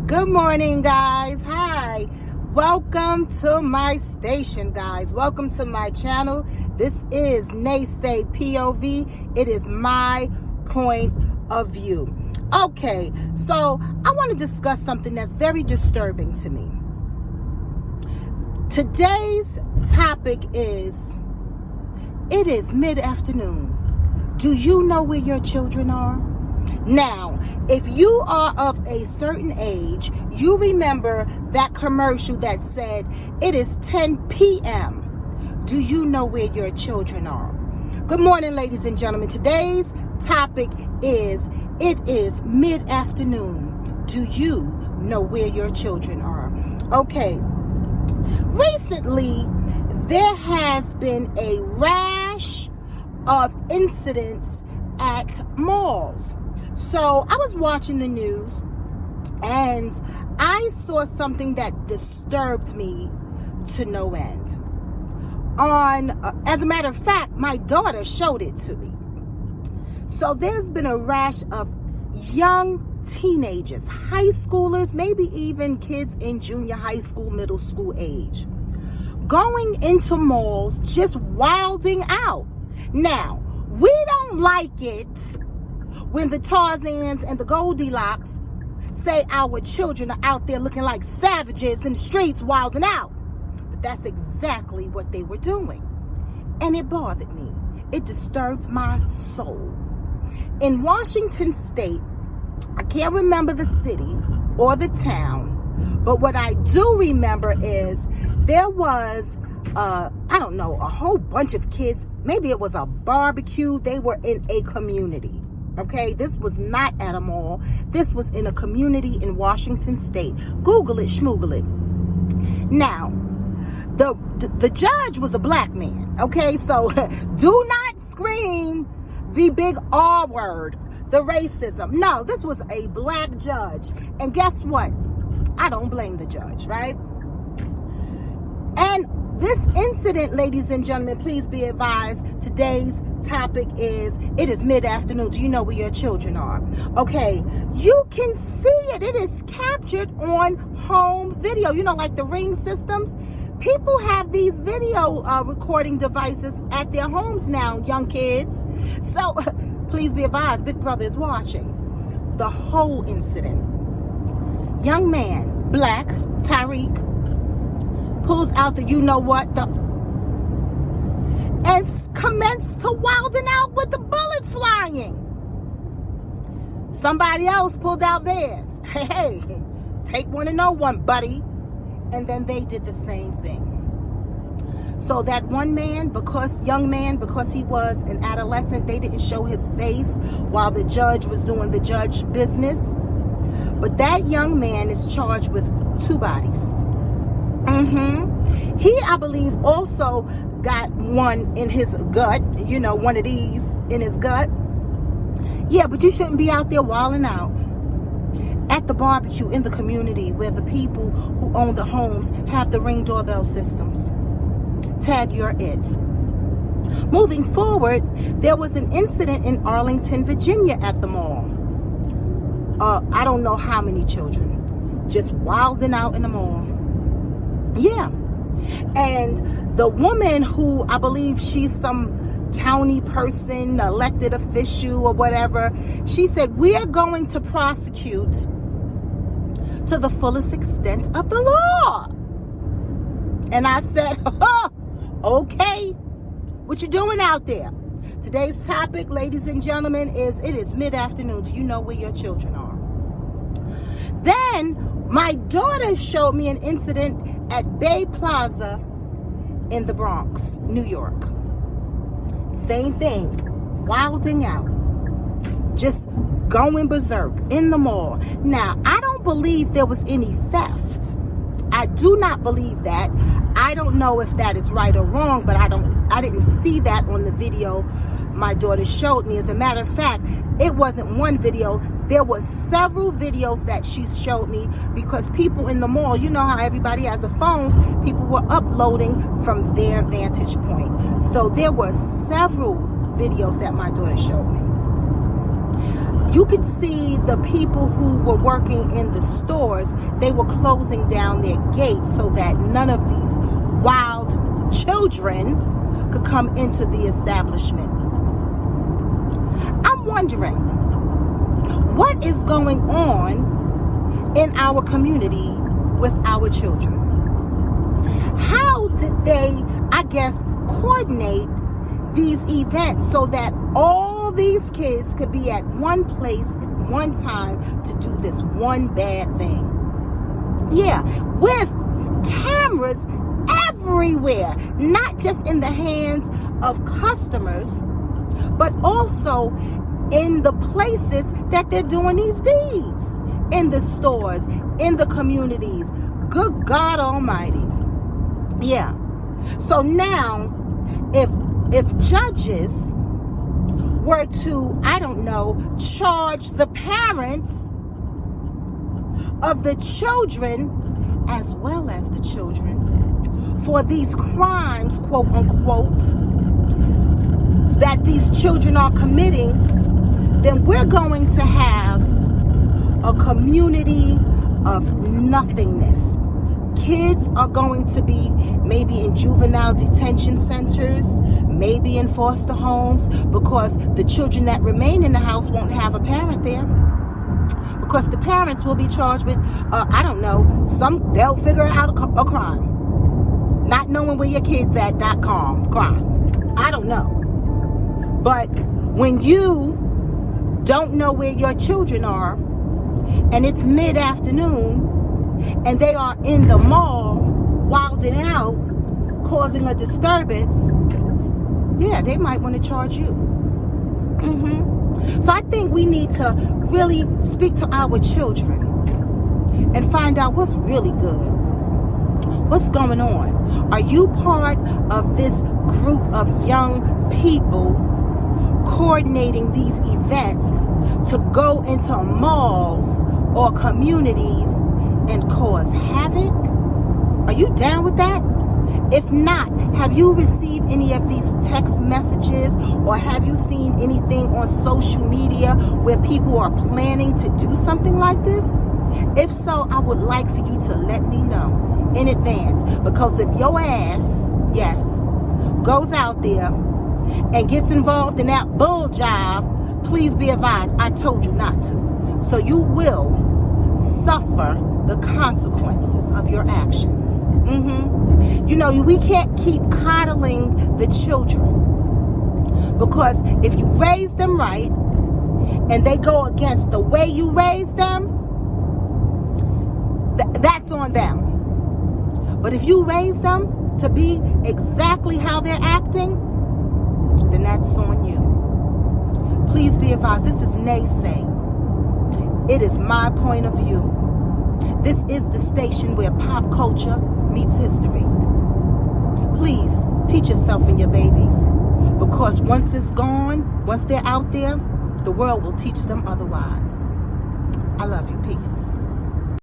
Good morning, guys. Hi. Welcome to my station, guys. Welcome to my channel. This is Naysay POV. It is my point of view. Okay, so I want to discuss something that's very disturbing to me. Today's topic is, it is mid-afternoon. Do you know where your children are? Now, if you are of a certain age, you remember that commercial that said, it is 10 p.m. Do you know where your children are? Good morning, ladies and gentlemen. Today's topic is, it is mid-afternoon. Do you know where your children are? Okay. Recently, there has been a rash of incidents at malls. So I was watching the news and I saw something that disturbed me to no end. As a matter of fact, my daughter showed it to me. So there's been a rash of young teenagers, high schoolers, maybe even kids in junior high school, middle school age, going into malls, just wilding out. Now, we don't like it when the Tarzans and the Goldilocks say our children are out there looking like savages in the streets wilding out. But that's exactly what they were doing. And it bothered me. It disturbed my soul. In Washington State, I can't remember the city or the town, but what I do remember is there was, a whole bunch of kids. Maybe it was a barbecue. They were in a community. Okay, this was not at a mall. This was in a community in Washington State. Google it, schmoogle it. Now, the judge was a black man. Okay, so do not scream the big R word, the racism. No, this was a black judge. And guess what? I don't blame the judge, right? And this incident, ladies and gentlemen, please be advised, today's topic is, it is mid-afternoon. Do you know where your children are? Okay, you can see it. It is captured on home video. You know, like the Ring systems. People have these video recording devices at their homes now, young kids. So please be advised, Big Brother is watching. The whole incident. Young man, black, Tariq, pulls out the and commenced to wilding out with the bullets flying. Somebody else pulled out theirs. Hey, take one and no one, buddy. And then they did the same thing. So that young man, because he was an adolescent, they didn't show his face while the judge was doing the judge business. But that young man is charged with 2 bodies. He, I believe, also got one in his gut, one of these in his gut. Yeah, but you shouldn't be out there wilding out at the barbecue in the community where the people who own the homes have the Ring doorbell systems. Tag, you're it. Moving forward, there was an incident in Arlington, Virginia at the mall. I don't know how many children just wilding out in the mall. Yeah. And the woman who, I believe she's some county person, elected official or whatever, she said, we are going to prosecute to the fullest extent of the law. And I said, okay, what you doing out there? Today's topic, ladies and gentlemen, is, it is mid-afternoon. Do you know where your children are? Then my daughter showed me an incident at Bay Plaza in the Bronx, New York. Same thing, wilding out, just going berserk in the mall. Now, I don't believe there was any theft. I do not believe that. I don't know if that is right or wrong, but I didn't see that on the video my daughter showed me. As a matter of fact, it wasn't one video. There were several videos that she showed me, because people in the mall, you know how everybody has a phone, people were uploading from their vantage point. So there were several videos that my daughter showed me. You could see the people who were working in the stores, they were closing down their gates so that none of these wild children could come into the establishment. I'm wondering, what is going on in our community with our children? How did they, coordinate these events so that all these kids could be at one place at one time to do this one bad thing? Yeah, with cameras everywhere, not just in the hands of customers, but also in the places that they're doing these deeds, in the stores, in the communities. Good God Almighty. Yeah. So now, if judges were to, charge the parents of the children as well as the children for these crimes, quote unquote, that these children are committing, then we're going to have a community of nothingness. Kids are going to be maybe in juvenile detention centers, maybe in foster homes, because the children that remain in the house won't have a parent there. Because the parents will be charged with, they'll figure out a crime. Not knowing where your kid's at.com crime. I don't know. But when you don't know where your children are, and it's mid-afternoon, and they are in the mall, wilding out, causing a disturbance, yeah, they might want to charge you. So I think we need to really speak to our children and find out what's really good. What's going on? Are you part of this group of young people coordinating these events to go into malls or communities and cause havoc? Are you down with that? If not, have you received any of these text messages, or have you seen anything on social media where people are planning to do something like this? If so, I would like for you to let me know in advance, because if your ass, goes out there and gets involved in that bull job, please be advised, I told you not to. So you will suffer the consequences of your actions. We can't keep coddling the children, because if you raise them right and they go against the way you raise them, that's on them. But if you raise them to be exactly how they're acting, then that's on you. Please be advised, this is naysay. It is my point of view. This is the station where pop culture meets history. Please teach yourself and your babies, because once it's gone, once they're out there, the world will teach them otherwise. I love you. Peace.